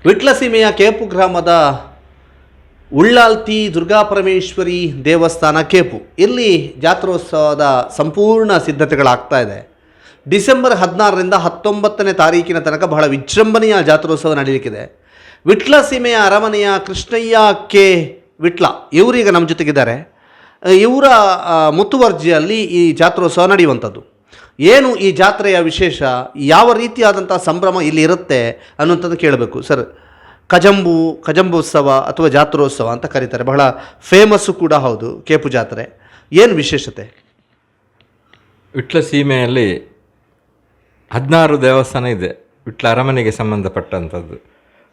ವಿಟ್ಲಸೀಮೆಯ ಕೇಪು ಗ್ರಾಮದ ಉಳ್ಳಾಲ್ತಿ ದುರ್ಗಾಪರಮೇಶ್ವರಿ ದೇವಸ್ಥಾನ ಕೇಪು ಇಲ್ಲಿ ಜಾತ್ರೋತ್ಸವದ ಸಂಪೂರ್ಣ ಸಿದ್ಧತೆಗಳಾಗ್ತಾ ಇದೆ. ಡಿಸೆಂಬರ್ 16ರಿಂದ 19ನೇ ತಾರೀಕಿನ ತನಕ ಬಹಳ ವಿಜೃಂಭಣೆಯ ಜಾತ್ರೋತ್ಸವ ನಡೆಯಲಿಕ್ಕಿದೆ. ವಿಟ್ಲಸೀಮೆಯ ಅರಮನೆಯ ಕೃಷ್ಣಯ್ಯ ಕೆ ವಿಟ್ಲ ಇವರೀಗ ನಮ್ಮ ಜೊತೆಗಿದ್ದಾರೆ. ಇವರ ಮುತುವರ್ಜಿಯಲ್ಲಿ ಈ ಜಾತ್ರೋತ್ಸವ ನಡೆಯುವಂಥದ್ದು. ಏನು ಈ ಜಾತ್ರೆಯ ವಿಶೇಷ, ಯಾವ ರೀತಿಯಾದಂಥ ಸಂಭ್ರಮ ಇಲ್ಲಿ ಇರುತ್ತೆ ಅನ್ನುವಂಥದ್ದು ಕೇಳಬೇಕು. ಸರ್, ಕಜಂಬು ಉತ್ಸವ ಅಥವಾ ಜಾತ್ರೋತ್ಸವ ಅಂತ ಕರೀತಾರೆ, ಬಹಳ ಫೇಮಸ್ಸು ಕೂಡ ಹೌದು ಕೇಪು ಜಾತ್ರೆ. ಏನು ವಿಶೇಷತೆ? ವಿಟ್ಲ ಸೀಮೆಯಲ್ಲಿ 16 ದೇವಸ್ಥಾನ ಇದೆ, ವಿಟ್ಲ ಅರಮನೆಗೆ ಸಂಬಂಧಪಟ್ಟಂಥದ್ದು.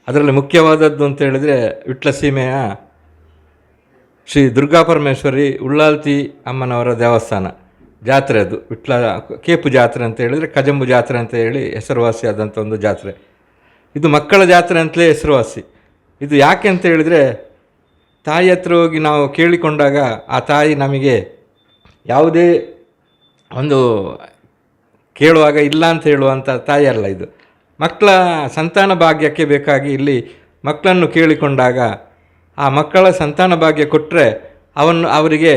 ಅದರಲ್ಲಿ ಮುಖ್ಯವಾದದ್ದು ಅಂತ ಹೇಳಿದರೆ ವಿಟ್ಲ ಸೀಮೆಯ ಶ್ರೀ ದುರ್ಗಾಪರಮೇಶ್ವರಿ ಉಳ್ಳಾಲ್ತಿ ಅಮ್ಮನವರ ದೇವಸ್ಥಾನ ಜಾತ್ರೆ. ಅದು ವಿಟ್ಲ ಕೇಪು ಜಾತ್ರೆ ಅಂತ ಹೇಳಿದರೆ ಕಜಂಬು ಜಾತ್ರೆ ಅಂತ ಹೇಳಿ ಹೆಸರುವಾಸಿಯಾದಂಥ ಒಂದು ಜಾತ್ರೆ. ಇದು ಮಕ್ಕಳ ಜಾತ್ರೆ ಅಂತಲೇ ಹೆಸರುವಾಸಿ. ಇದು ಯಾಕೆ ಅಂತ ಹೇಳಿದರೆ, ತಾಯಿ ಹತ್ರ ಹೋಗಿ ನಾವು ಕೇಳಿಕೊಂಡಾಗ ಆ ತಾಯಿ ನಮಗೆ ಯಾವುದೇ ಒಂದು ಕೇಳುವಾಗ ಇಲ್ಲ ಅಂತ ಹೇಳುವಂಥ ತಾಯಿ ಅಲ್ಲ. ಇದು ಮಕ್ಕಳ ಸಂತಾನ ಭಾಗ್ಯಕ್ಕೆ ಬೇಕಾಗಿ ಇಲ್ಲಿ ಮಕ್ಕಳನ್ನು ಕೇಳಿಕೊಂಡಾಗ ಆ ಮಕ್ಕಳ ಸಂತಾನ ಭಾಗ್ಯ ಕೊಟ್ಟರೆ ಅವರಿಗೆ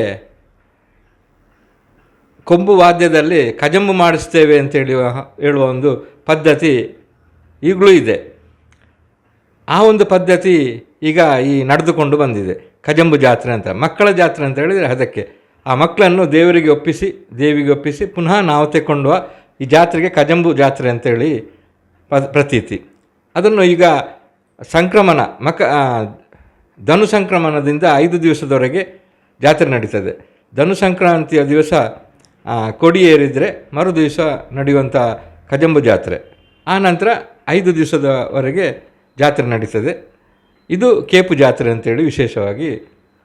ಕೊಂಬು ವಾದ್ಯದಲ್ಲಿ ಕಜಂಬು ಮಾಡಿಸ್ತೇವೆ ಅಂತೇಳಿ ಹೇಳುವ ಒಂದು ಪದ್ಧತಿ ಈಗಲೂ ಇದೆ. ಆ ಒಂದು ಪದ್ಧತಿ ಈಗ ನಡೆದುಕೊಂಡು ಬಂದಿದೆ. ಕಜಂಬು ಜಾತ್ರೆ ಅಂತ, ಮಕ್ಕಳ ಜಾತ್ರೆ ಅಂತ ಹೇಳಿದರೆ ಅದಕ್ಕೆ ಆ ಮಕ್ಕಳನ್ನು ದೇವಿಗೆ ಒಪ್ಪಿಸಿ ಪುನಃ ನಾವು ತೆಕ್ಕೊಂಡುವ ಈ ಜಾತ್ರೆಗೆ ಕಜಂಬು ಜಾತ್ರೆ ಅಂತೇಳಿ ಪ್ರತೀತಿ. ಅದನ್ನು ಈಗ ಸಂಕ್ರಮಣ ಧನು ಸಂಕ್ರಮಣದಿಂದ 5 ದಿವಸದವರೆಗೆ ಜಾತ್ರೆ ನಡೀತದೆ. ಧನು ಸಂಕ್ರಾಂತಿಯ ದಿವಸ ಕೊಡಿ ಏರಿದರೆ ಮರು ದಿವಸ ನಡೆಯುವಂಥ ಕಜಂಬು ಜಾತ್ರೆ. ಆ ನಂತರ 5 ದಿವಸದವರೆಗೆ ಜಾತ್ರೆ ನಡೀತದೆ. ಇದು ಕೇಪು ಜಾತ್ರೆ ಅಂತೇಳಿ ವಿಶೇಷವಾಗಿ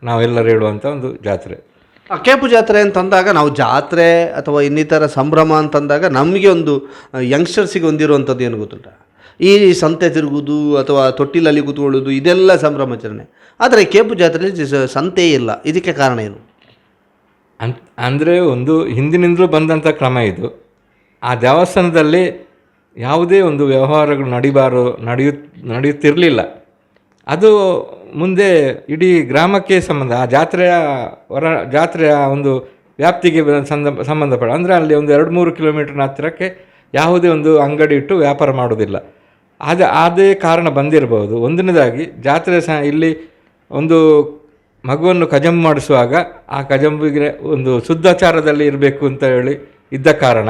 ನಾವೆಲ್ಲರೂ ಹೇಳುವಂಥ ಒಂದು ಜಾತ್ರೆ. ಕೇಪು ಜಾತ್ರೆ ಅಂತಂದಾಗ ನಾವು ಜಾತ್ರೆ ಅಥವಾ ಇನ್ನಿತರ ಸಂಭ್ರಮ ಅಂತಂದಾಗ ನಮಗೆ ಒಂದು ಯಂಗ್ಸ್ಟರ್ಸಿಗೆ ಹೊಂದಿರುವಂಥದ್ದು ಏನು ಗೊತ್ತುಂಟ, ಈ ಸಂತೆ ತಿರುಗುವುದು ಅಥವಾ ತೊಟ್ಟಿಲಲ್ಲಿ ಕೂತ್ಕೊಳ್ಳೋದು, ಇದೆಲ್ಲ ಸಂಭ್ರಮಾಚರಣೆ. ಆದರೆ ಕೇಪು ಜಾತ್ರೆಯಲ್ಲಿ ಸಂತೆ ಇಲ್ಲ. ಇದಕ್ಕೆ ಕಾರಣ ಏನು? ಅಂದರೆ ಒಂದು ಹಿಂದಿನಿಂದಲೂ ಬಂದಂಥ ಕ್ರಮ ಇದು. ಆ ದೇವಸ್ಥಾನದಲ್ಲಿ ಯಾವುದೇ ಒಂದು ವ್ಯವಹಾರಗಳು ನಡೆಯುತ್ತಿರಲಿಲ್ಲ. ಅದು ಮುಂದೆ ಇಡೀ ಗ್ರಾಮಕ್ಕೆ ಸಂಬಂಧ, ಆ ಜಾತ್ರೆಯ ಒಂದು ವ್ಯಾಪ್ತಿಗೆ ಸಂಬಂಧಪಟ್ಟ, ಅಂದರೆ ಅಲ್ಲಿ ಒಂದು 2-3 ಕಿಲೋಮೀಟರ್ನ ಹತ್ತಿರಕ್ಕೆ ಯಾವುದೇ ಒಂದು ಅಂಗಡಿ ಇಟ್ಟು ವ್ಯಾಪಾರ ಮಾಡೋದಿಲ್ಲ. ಅದೇ ಕಾರಣ ಬಂದಿರಬಹುದು. ಒಂದನೇದಾಗಿ ಜಾತ್ರೆ ಇಲ್ಲಿ ಒಂದು ಮಗುವನ್ನು ಕಜಂಬು ಮಾಡಿಸುವಾಗ ಆ ಕಜಂಬಿಗೆ ಒಂದು ಶುದ್ಧಾಚಾರದಲ್ಲಿ ಇರಬೇಕು ಅಂತ ಹೇಳಿ ಇದ್ದ ಕಾರಣ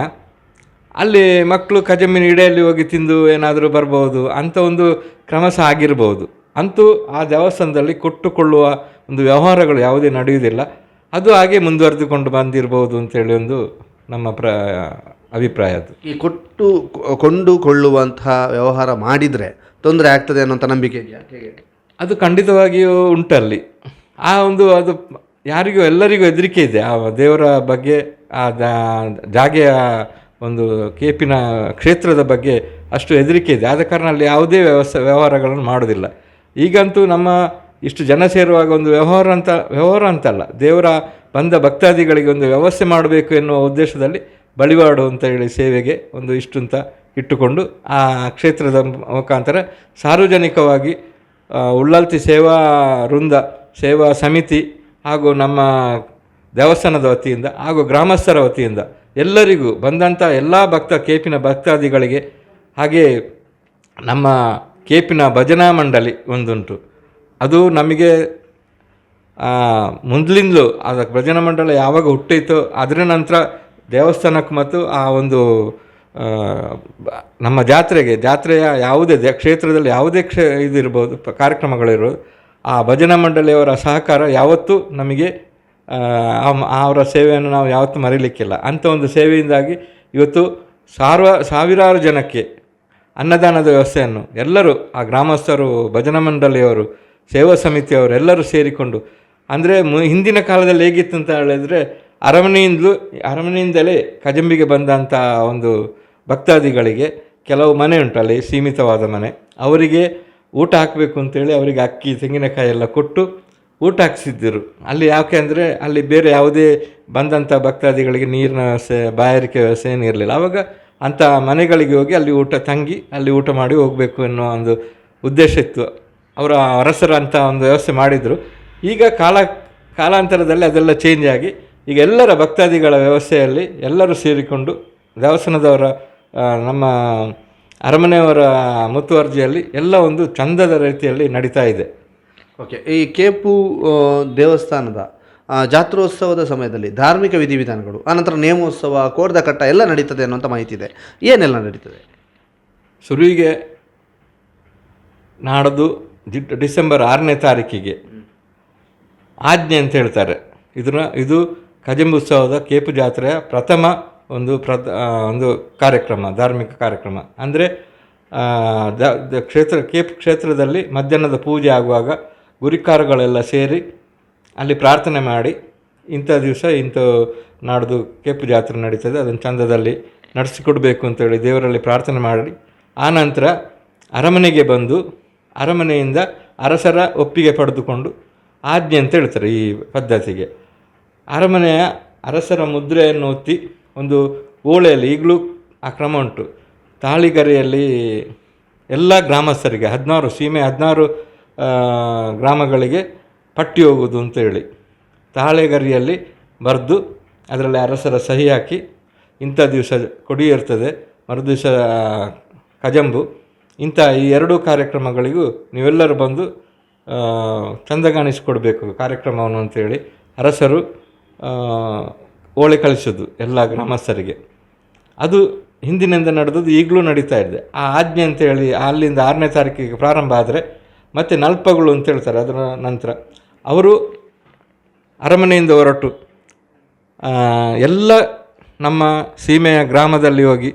ಅಲ್ಲಿ ಮಕ್ಕಳು ಕಜಂಬಿನ ಇಡೆಯಲ್ಲಿ ಹೋಗಿ ತಿಂದು ಏನಾದರೂ ಬರ್ಬೋದು ಅಂತ ಒಂದು ಕ್ರಮ ಸಹ ಆಗಿರ್ಬೋದು. ಅಂತೂ ಆ ದೇವಸ್ಥಾನದಲ್ಲಿ ಕೊಟ್ಟುಕೊಳ್ಳುವ ಒಂದು ವ್ಯವಹಾರಗಳು ಯಾವುದೇ ನಡೆಯುವುದಿಲ್ಲ. ಅದು ಹಾಗೆ ಮುಂದುವರೆದುಕೊಂಡು ಬಂದಿರ್ಬೋದು ಅಂತೇಳಿ ಒಂದು ನಮ್ಮ ಅಭಿಪ್ರಾಯ. ಅದು ಈ ಕೊಂಡುಕೊಳ್ಳುವಂತಹ ವ್ಯವಹಾರ ಮಾಡಿದರೆ ತೊಂದರೆ ಆಗ್ತದೆ ಅನ್ನೋಂಥ ನಂಬಿಕೆ ಇದೆಯಾ? ಅದು ಖಂಡಿತವಾಗಿಯೂ ಉಂಟಲ್ಲಿ. ಅದು ಯಾರಿಗೂ ಎಲ್ಲರಿಗೂ ಹೆದರಿಕೆ ಇದೆ ಆ ದೇವರ ಬಗ್ಗೆ, ಆ ಜಾಗೆಯ ಒಂದು ಕೇಪಿನ ಕ್ಷೇತ್ರದ ಬಗ್ಗೆ ಅಷ್ಟು ಹೆದರಿಕೆ ಇದೆ. ಆದ ಕಾರಣ ಅಲ್ಲಿ ಯಾವುದೇ ವ್ಯವಹಾರಗಳನ್ನು ಮಾಡೋದಿಲ್ಲ. ಈಗಂತೂ ನಮ್ಮ ಇಷ್ಟು ಜನ ಸೇರುವಾಗ ಒಂದು ವ್ಯವಹಾರ ಅಂತಲ್ಲ, ದೇವರ ಬಂದ ಭಕ್ತಾದಿಗಳಿಗೆ ಒಂದು ವ್ಯವಸ್ಥೆ ಮಾಡಬೇಕು ಎನ್ನುವ ಉದ್ದೇಶದಲ್ಲಿ ಬಳಿವಾಡು ಅಂತ ಹೇಳಿ ಸೇವೆಗೆ ಒಂದು ಇಷ್ಟು ಅಂತ ಇಟ್ಟುಕೊಂಡು ಆ ಕ್ಷೇತ್ರದ ಮುಖಾಂತರ ಸಾರ್ವಜನಿಕವಾಗಿ ಉಳ್ಳಾಲ್ತಿ ಸೇವಾ ಸಮಿತಿ ಹಾಗೂ ನಮ್ಮ ದೇವಸ್ಥಾನದ ವತಿಯಿಂದ ಹಾಗೂ ಗ್ರಾಮಸ್ಥರ ವತಿಯಿಂದ ಎಲ್ಲರಿಗೂ ಬಂದಂಥ ಎಲ್ಲ ಕೇಪಿನ ಭಕ್ತಾದಿಗಳಿಗೆ, ಹಾಗೆ ನಮ್ಮ ಕೇಪಿನ ಭಜನಾ ಮಂಡಳಿ ಒಂದುಂಟು. ಅದು ನಮಗೆ ಮೊದಲಿಂದಲೂ ಅದಕ್ಕೆ ಭಜನಾ ಮಂಡಳಿ ಯಾವಾಗ ಹುಟ್ಟಿತೋ ಅದರ ನಂತರ ದೇವಸ್ಥಾನಕ್ಕೆ ಮತ್ತು ಆ ಒಂದು ನಮ್ಮ ಜಾತ್ರೆಯ ಯಾವುದೇ ಕ್ಷೇತ್ರದಲ್ಲಿ ಯಾವುದೇ ಇದಿರ್ಬೋದು, ಕಾರ್ಯಕ್ರಮಗಳಿರ್ಬೋದು, ಆ ಭಜನಾ ಮಂಡಳಿಯವರ ಸಹಕಾರ ಯಾವತ್ತೂ ನಮಗೆ ಅವರ ಸೇವೆಯನ್ನು ನಾವು ಯಾವತ್ತೂ ಮರೀಲಿಕ್ಕಿಲ್ಲ. ಅಂಥ ಒಂದು ಸೇವೆಯಿಂದಾಗಿ ಇವತ್ತು ಸಾವಿರಾರು ಜನಕ್ಕೆ ಅನ್ನದಾನದ ವ್ಯವಸ್ಥೆಯನ್ನು ಎಲ್ಲರೂ, ಆ ಗ್ರಾಮಸ್ಥರು, ಭಜನಾ ಮಂಡಳಿಯವರು, ಸೇವಾ ಸಮಿತಿಯವರು ಎಲ್ಲರೂ ಸೇರಿಕೊಂಡು, ಅಂದರೆ ಹಿಂದಿನ ಕಾಲದಲ್ಲಿ ಹೇಗಿತ್ತು ಅಂತ ಹೇಳಿದರೆ ಅರಮನೆಯಿಂದಲೇ ಕಜಂಬಿಗೆ ಬಂದಂಥ ಒಂದು ಭಕ್ತಾದಿಗಳಿಗೆ ಕೆಲವು ಮನೆ ಉಂಟಲ್ಲಿ, ಸೀಮಿತವಾದ ಮನೆ, ಅವರಿಗೆ ಊಟ ಹಾಕಬೇಕು ಅಂತೇಳಿ ಅವರಿಗೆ ಅಕ್ಕಿ ತೆಂಗಿನಕಾಯಿ ಎಲ್ಲ ಕೊಟ್ಟು ಊಟ ಹಾಕ್ಸಿದ್ದರು. ಅಲ್ಲಿ ಯಾಕೆ ಅಂದರೆ ಅಲ್ಲಿ ಬೇರೆ ಯಾವುದೇ ಬಂದಂಥ ಭಕ್ತಾದಿಗಳಿಗೆ ನೀರಿನ ವ್ಯವಸ್ಥೆ, ಬಾಯಾರಿಕೆ ವ್ಯವಸ್ಥೆ ಏನಿರಲಿಲ್ಲ. ಆವಾಗ ಅಂಥ ಮನೆಗಳಿಗೆ ಹೋಗಿ ಅಲ್ಲಿ ಊಟ ಮಾಡಿ ಹೋಗಬೇಕು ಅನ್ನೋ ಒಂದು ಉದ್ದೇಶ ಇತ್ತು. ಅವರು ಅರಸರ ಅಂತ ಒಂದು ವ್ಯವಸ್ಥೆ ಮಾಡಿದರು. ಈಗ ಕಾಲಾಂತರದಲ್ಲಿ ಅದೆಲ್ಲ ಚೇಂಜ್ ಆಗಿ ಈಗ ಎಲ್ಲರ ಭಕ್ತಾದಿಗಳ ವ್ಯವಸ್ಥೆಯಲ್ಲಿ ಎಲ್ಲರೂ ಸೇರಿಕೊಂಡು ದೇವಸ್ಥಾನದವರ ನಮ್ಮ ಅರಮನೆಯವರ ಮುತುವರ್ಜಿಯಲ್ಲಿ ಎಲ್ಲ ಒಂದು ಚಂದದ ರೀತಿಯಲ್ಲಿ ನಡೀತಾ ಇದೆ. ಓಕೆ, ಈ ಕೇಪು ದೇವಸ್ಥಾನದ ಜಾತ್ರೋತ್ಸವದ ಸಮಯದಲ್ಲಿ ಧಾರ್ಮಿಕ ವಿಧಿವಿಧಾನಗಳು, ಆನಂತರ ನೇಮೋತ್ಸವ, ಕೋರ್ದ ಕಟ್ಟ ಎಲ್ಲ ನಡೀತದೆ ಅನ್ನುವಂಥ ಮಾಹಿತಿ ಇದೆ. ಏನೆಲ್ಲ ನಡೀತದೆ? ಶುರುವಿಗೆ ನಾಡದು ಡಿಸೆಂಬರ್ 6ನೇ ತಾರೀಕಿಗೆ ಆಜ್ಞೆ ಅಂತ ಹೇಳ್ತಾರೆ. ಇದು ಕಜಂಬು ಉತ್ಸವದ ಕೇಪು ಜಾತ್ರೆಯ ಪ್ರಥಮ ಒಂದು ಕಾರ್ಯಕ್ರಮ, ಧಾರ್ಮಿಕ ಕಾರ್ಯಕ್ರಮ. ಅಂದರೆ ಕೇಪು ಕ್ಷೇತ್ರದಲ್ಲಿ ಮಧ್ಯಾಹ್ನದ ಪೂಜೆ ಆಗುವಾಗ ಗುರಿಕಾರಗಳೆಲ್ಲ ಸೇರಿ ಅಲ್ಲಿ ಪ್ರಾರ್ಥನೆ ಮಾಡಿ, ಇಂಥ ದಿವಸ ನಾಡ್ದು ಕೇಪು ಜಾತ್ರೆ ನಡೀತದೆ, ಅದನ್ನು ಚಂದದಲ್ಲಿ ನಡೆಸಿಕೊಡ್ಬೇಕು ಅಂತೇಳಿ ದೇವರಲ್ಲಿ ಪ್ರಾರ್ಥನೆ ಮಾಡಿ, ಆನಂತರ ಅರಮನೆಗೆ ಬಂದು ಅರಮನೆಯಿಂದ ಅರಸರ ಒಪ್ಪಿಗೆ ಪಡೆದುಕೊಂಡು ಆಜ್ಞೆ ಅಂತ ಹೇಳ್ತಾರೆ ಈ ಪದ್ಧತಿಗೆ. ಅರಮನೆಯ ಅರಸರ ಮುದ್ರೆಯನ್ನು ಒತ್ತಿ ಒಂದು ಓಳೆಯಲ್ಲಿ, ಈಗಲೂ ಆ ಕ್ರಮ ಉಂಟು, ತಾಳಿಗರೆಯಲ್ಲಿ ಎಲ್ಲ ಗ್ರಾಮಸ್ಥರಿಗೆ 16 ಗ್ರಾಮಗಳಿಗೆ ಪಟ್ಟಿ ಹೋಗುವುದು ಅಂತೇಳಿ ತಾಳೆಗರಿಯಲ್ಲಿ ಬರೆದು ಅದರಲ್ಲಿ ಅರಸರ ಸಹಿ ಹಾಕಿ, ಇಂಥ ದಿವಸ ಕೊಡಿ ಇರ್ತದೆ, ಮರುದಿವಸ ಕಜಂಬು, ಇಂಥ ಈ ಎರಡೂ ಕಾರ್ಯಕ್ರಮಗಳಿಗೂ ನೀವೆಲ್ಲರೂ ಬಂದು ಚಂದಗಾಣಿಸಿಕೊಡ್ಬೇಕು ಕಾರ್ಯಕ್ರಮವನ್ನು ಅಂತೇಳಿ ಅರಸರು ಓಳೆ ಕಳಿಸೋದು ಎಲ್ಲ ಗ್ರಾಮಸ್ಥರಿಗೆ. ಅದು ಹಿಂದಿನಿಂದ ನಡೆದದ್ದು ಈಗಲೂ ನಡೀತಾ ಇದೆ. ಆ ಆಜ್ಞೆ ಅಂತೇಳಿ ಅಲ್ಲಿಂದ 6ನೇ ತಾರೀಕಿಗೆ ಪ್ರಾರಂಭ ಆದರೆ ಮತ್ತು ನಲ್ಪಗಳು ಅಂತ ಹೇಳ್ತಾರೆ. ಅದರ ನಂತರ ಅವರು ಅರಮನೆಯಿಂದ ಹೊರಟು ಎಲ್ಲ ನಮ್ಮ ಸೀಮೆಯ ಗ್ರಾಮದಲ್ಲಿ ಹೋಗಿ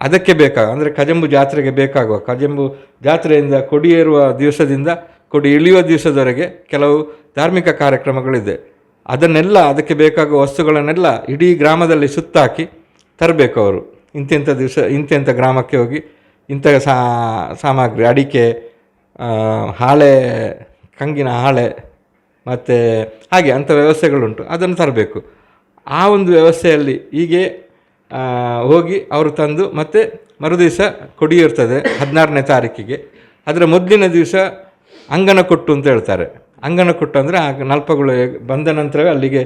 ಅದಕ್ಕೆ ಅಂದರೆ ಕಜಂಬು ಜಾತ್ರೆಗೆ ಬೇಕಾಗುವ, ಕಜಂಬು ಜಾತ್ರೆಯಿಂದ ಕೊಡಿ ಏರುವ ದಿವಸದಿಂದ ಕೊಡಿ ಇಳಿಯುವ ದಿವಸದವರೆಗೆ ಕೆಲವು ಧಾರ್ಮಿಕ ಕಾರ್ಯಕ್ರಮಗಳಿದೆ. ಅದಕ್ಕೆ ಬೇಕಾಗುವ ವಸ್ತುಗಳನ್ನೆಲ್ಲ ಇಡೀ ಗ್ರಾಮದಲ್ಲಿ ಸುತ್ತಾಕಿ ತರಬೇಕು. ಅವರು ಇಂತಿಂಥ ದಿವಸ ಇಂತಿಂಥ ಗ್ರಾಮಕ್ಕೆ ಹೋಗಿ ಇಂಥ ಸಾಮಗ್ರಿ, ಅಡಿಕೆ, ಹಾಳೆ, ಕಂಗಿನ ಹಾಳೆ ಮತ್ತು ಹಾಗೆ ಅಂಥ ವ್ಯವಸ್ಥೆಗಳುಂಟು, ಅದನ್ನು ತರಬೇಕು. ಆ ಒಂದು ವ್ಯವಸ್ಥೆಯಲ್ಲಿ ಹೀಗೆ ಹೋಗಿ ಅವರು ತಂದು ಮತ್ತು ಮರುದಿವಸ ಕೊಡಿ ಇರ್ತದೆ 16ನೇ ತಾರೀಕಿಗೆ. ಅದರ ಮೊದಲಿನ ದಿವಸ ಅಂಗನ ಕೊಟ್ಟು ಅಂತ ಹೇಳ್ತಾರೆ. ಅಂಗನ ಕೊಟ್ಟು ಅಂದರೆ ಆ ನಲ್ಪಗಳು ಬಂದ ನಂತರವೇ ಅಲ್ಲಿಗೆ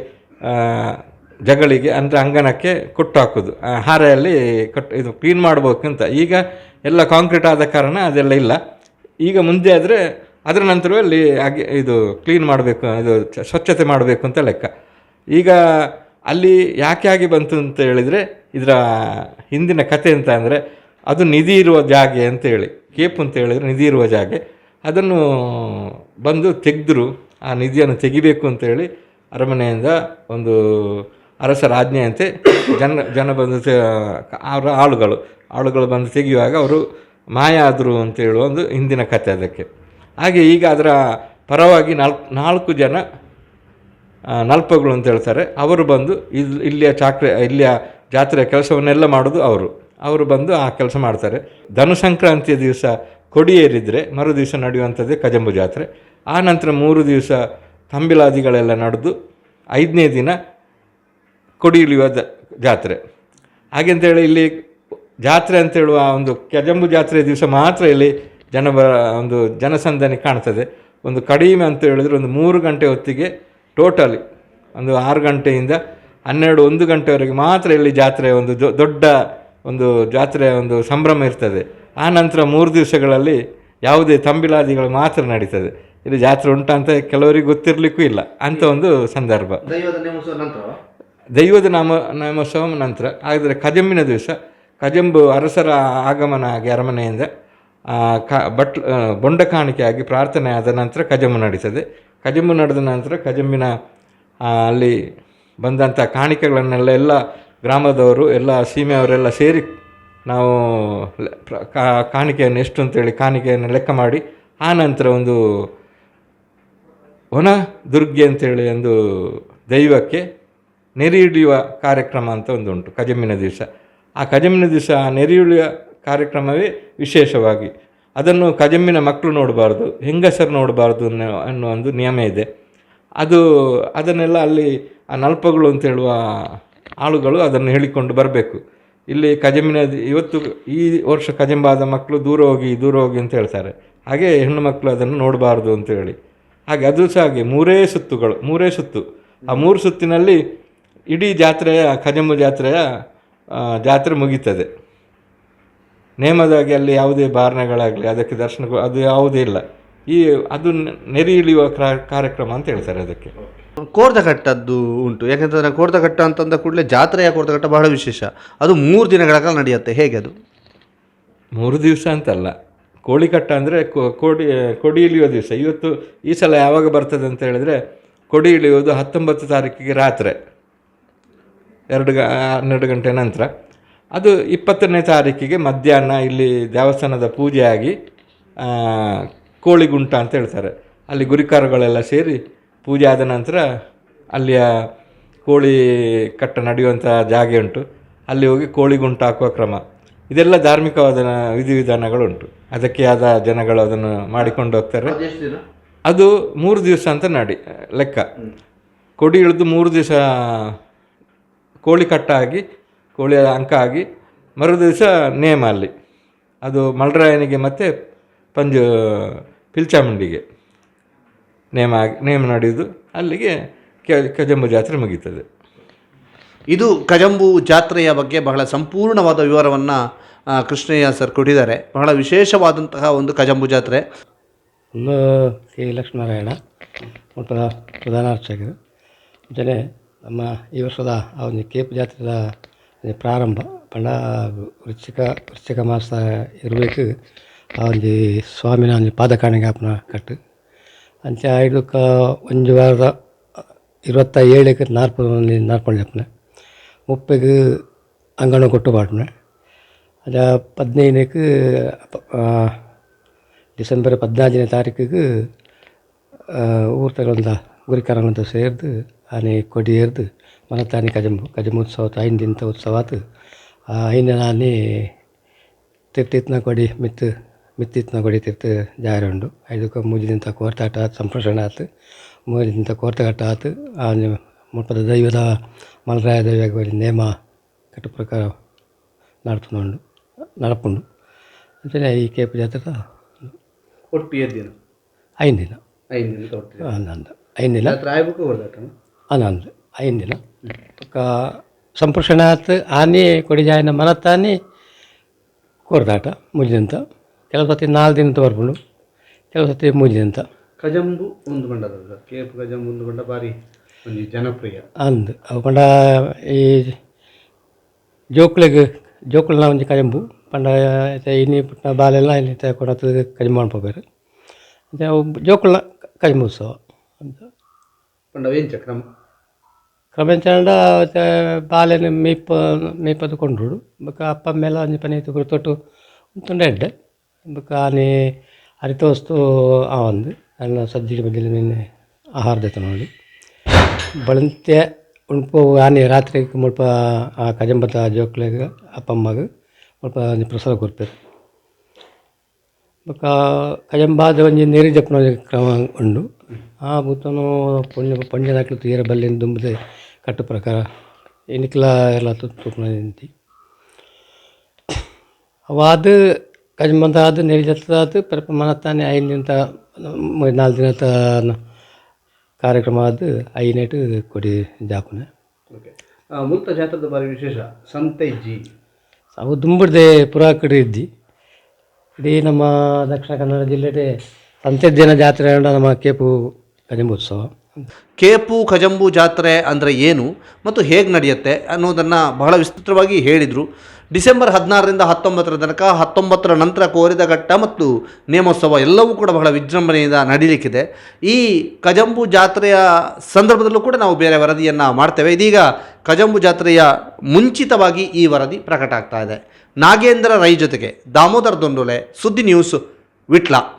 ಜಗಳಿಗೆ ಅಂದರೆ ಅಂಗನಕ್ಕೆ ಕೊಟ್ಟು ಹಾಕೋದು, ಹಾರೆಯಲ್ಲಿ ಇದು ಕ್ಲೀನ್ ಮಾಡ್ಬೇಕಂತ. ಈಗ ಎಲ್ಲ ಕಾಂಕ್ರೀಟ್ ಆದ ಕಾರಣ ಅದೆಲ್ಲ ಇಲ್ಲ. ಈಗ ಮುಂದೆ ಆದರೆ ಅದರ ನಂತರವೇ ಅಲ್ಲಿ ಹಾಗೆ ಇದು ಕ್ಲೀನ್ ಮಾಡಬೇಕು, ಇದು ಸ್ವಚ್ಛತೆ ಮಾಡಬೇಕು ಅಂತ ಲೆಕ್ಕ. ಈಗ ಅಲ್ಲಿ ಯಾಕೆ ಆಗಿ ಬಂತು ಅಂತ ಹೇಳಿದರೆ, ಇದರ ಹಿಂದಿನ ಕಥೆ ಅಂತ ಅಂದರೆ ಅದು ನಿಧಿ ಇರುವ ಜಾಗೆ ಅಂತೇಳಿ, ಕೇಪು ಅಂತ ಹೇಳಿದರೆ ನಿಧಿ ಇರುವ ಜಾಗೆ, ಅದನ್ನು ಬಂದು ತೆಗೆದ್ರು. ಆ ನಿಧಿಯನ್ನು ತೆಗಿಬೇಕು ಅಂತೇಳಿ ಅರಮನೆಯಿಂದ ಒಂದು ಅರಸರ ಆಜ್ಞೆಯಂತೆ ಜನ ಬಂದು ಅವರ ಆಳುಗಳು ಬಂದು ತೆಗೆಯುವಾಗ ಅವರು ಮಾಯ ಆದರು ಅಂತ ಹೇಳುವ ಒಂದು ಹಿಂದಿನ ಕಥೆ ಅದಕ್ಕೆ. ಹಾಗೆ ಈಗ ಅದರ ಪರವಾಗಿ 4 ಜನ ನಲ್ಪಗಳು ಅಂತ ಹೇಳ್ತಾರೆ, ಅವರು ಬಂದು ಇಲ್ಲಿಯ ಜಾತ್ರೆಯ ಕೆಲಸವನ್ನೆಲ್ಲ ಮಾಡೋದು ಅವರು ಬಂದು ಆ ಕೆಲಸ ಮಾಡ್ತಾರೆ. ಧನು ಸಂಕ್ರಾಂತಿಯ ದಿವಸ ಕೊಡಿ ಏರಿದರೆ ಮರು ದಿವಸ ನಡೆಯುವಂಥದ್ದೇ ಕಜಂಬು ಜಾತ್ರೆ. ಆ ನಂತರ 3 ದಿವಸ ತಂಬಿಲಾದಿಗಳೆಲ್ಲ ನಡೆದು 5ನೇ ದಿನ ಕೊಡಿ ಇಳಿಯುವ ಜಾತ್ರೆ. ಹಾಗೆಂತೇಳಿ ಇಲ್ಲಿ ಜಾತ್ರೆ ಅಂತೇಳುವ ಒಂದು ಕಜಂಬು ಜಾತ್ರೆಯ ದಿವಸ ಮಾತ್ರ ಇಲ್ಲಿ ಒಂದು ಜನಸಂದಣಿ ಕಾಣ್ತದೆ. ಒಂದು ಕಡಿಮೆ ಅಂತ ಹೇಳಿದ್ರೆ ಒಂದು 3 ಗಂಟೆ ಹೊತ್ತಿಗೆ ಟೋಟಲಿ ಒಂದು 6 ಗಂಟೆಯಿಂದ 1 ಗಂಟೆವರೆಗೆ ಮಾತ್ರ ಇಲ್ಲಿ ಜಾತ್ರೆ ಒಂದು ದೊಡ್ಡ ಒಂದು ಜಾತ್ರೆಯ ಒಂದು ಸಂಭ್ರಮ ಇರ್ತದೆ. ಆ ನಂತರ 3 ದಿವಸಗಳಲ್ಲಿ ಯಾವುದೇ ತಂಬಿಲಾದಿಗಳು ಮಾತ್ರ ನಡೀತದೆ. ಇಲ್ಲಿ ಜಾತ್ರೆ ಉಂಟಂತ ಕೆಲವರಿಗೆ ಗೊತ್ತಿರಲಿಕ್ಕೂ ಇಲ್ಲ ಅಂಥ ಒಂದು ಸಂದರ್ಭ. ದೈವದ ನೇಮೋತ್ಸವ ನಂತರ. ಆದರೆ ಕಜಂಬಿನ ದಿವಸ ಕಜಂಬು ಅರಸರ ಆಗಮನ ಆಗಿ ಅರಮನೆಯಿಂದ ಬೊಂಡ ಕಾಣಿಕೆಯಾಗಿ ಪ್ರಾರ್ಥನೆ ಆದ ನಂತರ ಕಜಂಬು ನಡೀತದೆ. ಕಜಂಬು ನಡೆದ ನಂತರ ಕಜಂಬಿನ ಅಲ್ಲಿ ಬಂದಂಥ ಕಾಣಿಕೆಗಳನ್ನೆಲ್ಲ ಎಲ್ಲ ಗ್ರಾಮದವರು ಎಲ್ಲ ಸೀಮೆಯವರೆಲ್ಲ ಸೇರಿ ನಾವು ಕಾಣಿಕೆಯನ್ನು ಎಷ್ಟು ಅಂತೇಳಿ ಕಾಣಿಕೆಯನ್ನು ಲೆಕ್ಕ ಮಾಡಿ ಆ ನಂತರ ಒಂದು ವನ ದುರ್ಗೆ ಅಂತೇಳಿ ಒಂದು ದೈವಕ್ಕೆ ನೆರೆ ಹಿಡಿಯುವ ಕಾರ್ಯಕ್ರಮ ಅಂತ ಒಂದು ಉಂಟು ಕಜಂಬಿನ ದಿವಸ. ಆ ಕಜಂಬಿನ ದಿವಸ ನೆರೆಯುಳಿಯುವ ಕಾರ್ಯಕ್ರಮವೇ ವಿಶೇಷವಾಗಿ. ಅದನ್ನು ಕಜಂಬಿನ ಮಕ್ಕಳು ನೋಡಬಾರ್ದು, ಹೆಂಗಸರು ನೋಡಬಾರ್ದು ಅನ್ನೋ ಒಂದು ನಿಯಮ ಇದೆ. ಅದನ್ನೆಲ್ಲ ಅಲ್ಲಿ ಆ ನಲ್ಪಗಳು ಅಂತೇಳುವ ಆಳುಗಳು ಅದನ್ನು ಹೇಳಿಕೊಂಡು ಬರಬೇಕು. ಇಲ್ಲಿ ಕಜಂಬಿನ ಇವತ್ತು ಈ ವರ್ಷ ಕಜಂಬಾದ ಮಕ್ಕಳು ದೂರ ಹೋಗಿ ಅಂತ ಹೇಳ್ತಾರೆ. ಹಾಗೆ ಹೆಣ್ಣು ಮಕ್ಕಳು ಅದನ್ನು ನೋಡಬಾರ್ದು ಅಂತೇಳಿ. ಹಾಗೆ ಅದು ಸಹ ಹಾಗೆ ಮೂರೇ ಸುತ್ತು. ಆ 3 ಸುತ್ತಿನಲ್ಲಿ ಇಡೀ ಕಜಂಬು ಜಾತ್ರೆ ಮುಗೀತದೆ. ನೇಮದಾಗಿ ಅಲ್ಲಿ ಯಾವುದೇ ಬಾರಣಗಳಾಗಲಿ ಅದಕ್ಕೆ ಅದು ಯಾವುದೇ ಇಲ್ಲ. ಅದು ನೆರೆ ಇಳಿಯುವ ಕಾರ್ಯಕ್ರಮ ಅಂತ ಹೇಳ್ತಾರೆ ಅದಕ್ಕೆ. ಕೋರ್ದಘಟ್ಟದ್ದು ಉಂಟು, ಯಾಕೆಂತಂದರೆ ಕೋರ್ದಘಟ್ಟ ಅಂತಂದ ಕೂಡಲೇ ಜಾತ್ರೆಯ ಕೋರ್ದಘಟ್ಟ ಬಹಳ ವಿಶೇಷ. ಅದು 3 ದಿನಗಳ ಕಾಲ ನಡೆಯುತ್ತೆ. ಹೇಗೆ ಅದು? 3 ದಿವಸ ಅಂತಲ್ಲ, ಕೋಳಿಕಟ್ಟ ಅಂದರೆ ಕೊಡಿ ಇಳಿಯೋ ದಿವಸ. ಈ ಸಲ ಯಾವಾಗ ಬರ್ತದೆ ಅಂತ ಹೇಳಿದ್ರೆ, ಕೊಡಿ ಇಳಿಯೋದು 19 ತಾರೀಕಿಗೆ ರಾತ್ರಿ 12 ಗಂಟೆ ನಂತರ. ಅದು 20ನೇ ತಾರೀಕಿಗೆ ಮಧ್ಯಾಹ್ನ ಇಲ್ಲಿ ದೇವಸ್ಥಾನದ ಪೂಜೆ ಆಗಿ ಕೋಳಿಗುಂಟ ಅಂತ ಹೇಳ್ತಾರೆ. ಅಲ್ಲಿ ಗುರಿಕಾರಗಳೆಲ್ಲ ಸೇರಿ ಪೂಜೆ ಆದ ನಂತರ ಅಲ್ಲಿಯ ಕೋಳಿ ಕಟ್ಟ ನಡೆಯುವಂಥ ಜಾಗೆ ಉಂಟು, ಅಲ್ಲಿ ಹೋಗಿ ಕೋಳಿಗುಂಟ ಹಾಕುವ ಕ್ರಮ. ಇದೆಲ್ಲ ಧಾರ್ಮಿಕವಾದ ವಿಧಿವಿಧಾನಗಳುಂಟು. ಅದಕ್ಕೆ ಆದ ಜನಗಳು ಅದನ್ನು ಮಾಡಿಕೊಂಡು ಹೋಗ್ತಾರೆ. ಅದು 3 ದಿವಸ ಅಂತ ಲೆಕ್ಕ. ಕೊಡಿ ಇಳಿದು 3 ದಿವಸ ಕೋಳಿ ಕಟ್ಟಾಗಿ ಕೋಳಿಯ ಅಂಕ ಆಗಿ ಮರು ದಿವಸ ನೇಮ ಅಲ್ಲಿ. ಅದು ಮಲ್ರಾಯನಿಗೆ ಮತ್ತು ಪಿಲ್ಚಾಮುಂಡಿಗೆ ನೇಮ ನಡೆಯುವುದು. ಅಲ್ಲಿಗೆ ಕಜಂಬು ಜಾತ್ರೆ ಮುಗೀತದೆ. ಇದು ಕಜಂಬು ಜಾತ್ರೆಯ ಬಗ್ಗೆ ಬಹಳ ಸಂಪೂರ್ಣವಾದ ವಿವರವನ್ನು ಕೃಷ್ಣಯ್ಯ ಸರ್ ಕೊಟ್ಟಿದ್ದಾರೆ. ಬಹಳ ವಿಶೇಷವಾದಂತಹ ಒಂದು ಕಜಂಬು ಜಾತ್ರೆ. ಒಂದು ಕೆ ಲಕ್ಷ್ಮೀನಾರಾಯಣ ಪ್ರಧಾನ ಅರ್ಚಕರು. ಜೊತೆ ನಮ್ಮ ಈ ವರ್ಷದ ಆ ಒಂದು ಕೇಪು ಜಾತ್ರೆಯ ಪ್ರಾರಂಭ ಪಂಡ ವೃಶ್ಚಿಕ ಮಾಸ ಇರಬೇಕು. ಆ ಒಂದು ಸ್ವಾಮಿನ ಒಂದು ಪಾದಕಾಣಿಗೆ ಆಪನ ಕಟ್ಟು ಅಂಚೆ ಐದಕ್ಕೆ 1 ವಾರದ 27ಕ್ಕೆ ನಾರ್ಪಣೆ 30க்கு ಅಂಗಣ ಕೊಟ್ಟು ಪಾಡ್ನೆ. ಅದು 15ಕ್ಕೆ ಡಿಸೆಂಬರ್ 14ನೇ ತಾರೀಕಿಗೆ ಊರು ತಗೊಂಡ ಗುರಿಕಾರಂತ ಸೇರಿದು ಆನೆ ಕೊಡಿ ಏರ್ದು ಮನತಾನೆ ಕಜಂಬು ಉತ್ಸವ 5 ದಿನದ ಉತ್ಸವ ಆತು. ಆ 5 ನಾನೇ ತಿರ್ತಿತ್ನ ಕೊಡಿ ಮಿತ್ತಿತ್ನ ಕೊಡಿ ತಿರ್ತು ಜಾರಿ ಉಂಡು. 5ಕ್ಕೆ ಮೂಜಿದಿಂತ ಕೋರ್ತಾಟ ಆತು, ಸಂಪ್ರಸಾರಣ ಆತು. 3 ಕೋರ್ತಗಟ್ಟ ಆತು. ಆ ಮುಟ್ಟದ ದೈವದ ಮಲರಾಯ ದೈವಕ್ಕೆ ನೇಮ ಕಟ್ಟು ಪ್ರಕಾರ ನಡಪುಂಡು. ಅಂಚನೆ ಈ ಕೇಪು ಜಾತ್ರೆ ಒಟ್ಟು 5 ದಿನ 5 ದಿನ 5 ದಿನ ಆನಂದ 5 ದಿನ ಸಂಪ್ರಸಾರಣ ಆತು. ಆನೆ ಕೊಡಿ ಜಾಯನ ಮನತ್ತಾನೆ ಕೋರ್ದಾಟ ಮುಜಿದಂತ. ಕೆಲವು ಸತಿ 4 ದಿನದ ಬರ್ಬೋದು, ಕೆಲವು ಸತಿ 3 ದಿನದ. ಕಜಂಬು ಒಂದು ಬಂಡದ ಕೇಪು ಕಜಂಬು ಒಂದು ಬಂಡ ಭಾರಿ ಒಂದು ಜನಪ್ರಿಯ ಅವು ಪಂಡ ಈ ಜೋಕುಳನ ಒಂಜಿ ಕಜಂಬು ಪಂಡ ಇನಿ ಪುಟ್ಟ ಬಾಲೆಲ್ಲ ಇಲ್ಲಿ ಕೊಡತ್ತು ಕಜಂಬು ಮಾಡ್ಕೋಬೇರು. ಅವು ಜೋಕುಳನ ಕಜಂಬು ಉತ್ಸವ ಅಂತ ಪಂಡ ವೇಂಚ ಕ್ರಮೆಂಚಂಡ ಬಾಲೆನ ಮೇಪದು ಕೊಂಡ್ರು ಬೊಕ ಅಪ್ಪ ಮೇಲೆ ಒಂಜಿ ಪನಿ ತೊಟ್ಟು ಉಂತುಂಡ ಎಡ್ಡೆ ಬೊಕ ಆನೆ ಅರಿತೋಸ್ತು ಆವಂದು ಅನ್ನ ಸಜ್ಜಿಗೆ ಬದಿಲಿ ನಿನ್ನೆ ಆಹಾರ ದೆತ್ತ ನೋಡಿ ಬಳಂತೆ ಉಣ್ಪು ಆನೆ ರಾತ್ರಿ ಮುಲ್ಪ ಆ ಕಜಂಬತ ಜೋಕ್ಲೆಗೆ ಅಪ್ಪಮ್ಮಗೆ ಮುಲ್ಪ ಒಂಜಿ ಪ್ರಸಾದ ಕೊಡ್ತಾರೆ. ಬೊಕ ಕಜಂಬಾದ ಒಂಜಿ ನೀರು ಜಪ್ಪನ ಕ್ರಮ ಉಂಡು. ಆ ಬೂತನು ಪೊಂಜೆ ನಾಕ್ಲು ತೀರ ಬಲ್ಲಿನ ದುಂಬದೆ ಕಟ್ಟು ಪ್ರಕಾರ ಎನಿಕ್ಲ ಎಲ್ಲ ತುಪ್ಪನ ನಿಂತಿ ಅವಾದ ಕಜಂಬಂತ ಆದ ನೀರು ಜತ್ತದಾದ ಪರಪ ಮನತ್ತಾನೆ 5 ದಿನದ 4 ದಿನದ ಕಾರ್ಯಕ್ರಮ ಆದ 5 ಕೊಡಿ ಜಾಪನೆ. ಮುಲ್ತ ಜಾತ್ರದ ಬಾರಿ ವಿಶೇಷ ಸಂತೆ ಇಜ್ಜಿ ಅವು ದುಂಬಡ್ದೆ ಪುರಾ ಕಡೆ ಇದ್ದಿ. ಇಡೀ ನಮ್ಮ ದಕ್ಷಿಣ ಕನ್ನಡ ಜಿಲ್ಲೆಡೆ ಸಂತೆ ದಿನ ಜಾತ್ರೆ ನಮ್ಮ ಕೇಪು ಕಜಂಬು ಉತ್ಸವ. ಕೇಪು ಕಜಂಬು ಜಾತ್ರೆ ಅಂದರೆ ಏನು ಮತ್ತು ಹೇಗೆ ನಡೆಯುತ್ತೆ ಅನ್ನೋದನ್ನು ಬಹಳ ವಿಸ್ತೃತವಾಗಿ ಹೇಳಿದರು. ಡಿಸೆಂಬರ್ 16ರಿಂದ 19 ತನಕ, 19 ನಂತರ ಕೋರಿದಘಟ್ಟ ಮತ್ತು ನೇಮೋತ್ಸವ ಎಲ್ಲವೂ ಕೂಡ ಬಹಳ ವಿಜೃಂಭಣೆಯಿಂದ ನಡೀಲಿಕ್ಕಿದೆ. ಈ ಕಜಂಬು ಜಾತ್ರೆಯ ಸಂದರ್ಭದಲ್ಲೂ ಕೂಡ ನಾವು ಬೇರೆ ವರದಿಯನ್ನು ಮಾಡ್ತೇವೆ. ಇದೀಗ ಕಜಂಬು ಜಾತ್ರೆಯ ಮುಂಚಿತವಾಗಿ ಈ ವರದಿ ಪ್ರಕಟ ಆಗ್ತಾ ಇದೆ. ನಾಗೇಂದ್ರ ರೈ ಜೊತೆಗೆ ದಾಮೋದರ್ ದೊಂಡೋಲೆ, ಸುದ್ದಿ ನ್ಯೂಸ್, ವಿಟ್ಲ.